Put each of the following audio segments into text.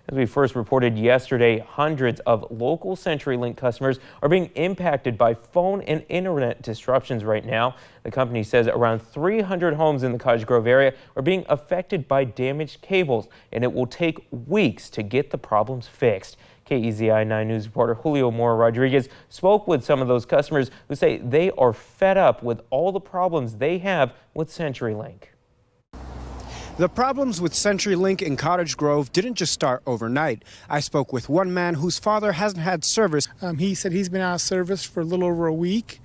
As we first reported yesterday, hundreds of local CenturyLink customers are being impacted by phone and internet disruptions right now. The company says around 300 homes in the Cottage Grove area are being affected by damaged cables, and it will take weeks to get the problems fixed. KEZI 9 News reporter Julio Mora Rodriguez spoke with some of those customers who say they are fed up with all the problems they have with CenturyLink. The problems with CenturyLink in Cottage Grove didn't just start overnight. I spoke with one man whose father hasn't had service. He said he's been out of service for a little over a week.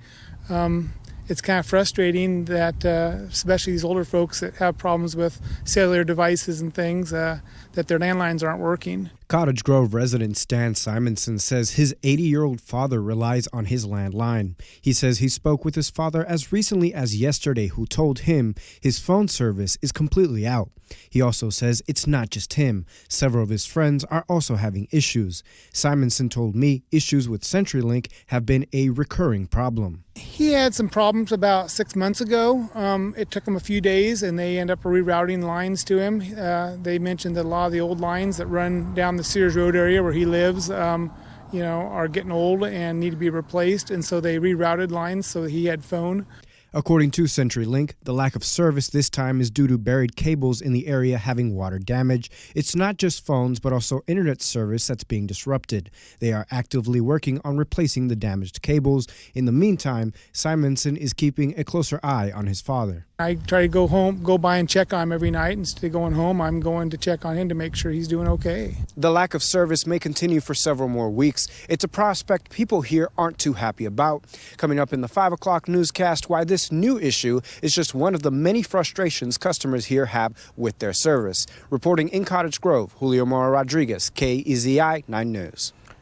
It's kind of frustrating that, especially these older folks that have problems with cellular devices and things, that their landlines aren't working. Cottage Grove resident Stan Simonson says his 80-year-old father relies on his landline. He says he spoke with his father as recently as yesterday, who told him his phone service is completely out. He also says it's not just him. Several of his friends are also having issues. Simonson told me issues with CenturyLink have been a recurring problem. He had some problems about 6 months ago. It took him a few days, and they end up rerouting lines to him. They mentioned that a lot of the old lines that run down the Sears Road area where he lives, are getting old and need to be replaced, and so they rerouted lines so he had phone. According to CenturyLink, the lack of service this time is due to buried cables in the area having water damage. It's not just phones, but also internet service that's being disrupted. They are actively working on replacing the damaged cables. In the meantime, Simonson is keeping a closer eye on his father. I try to go by and check on him every night. Instead of going home, I'm going to check on him to make sure he's doing okay. The lack of service may continue for several more weeks. It's a prospect people here aren't too happy about. Coming up in the 5 o'clock newscast, why this new issue is just one of the many frustrations customers here have with their service. Reporting in Cottage Grove, Julio Mora Rodriguez, KEZI 9 News.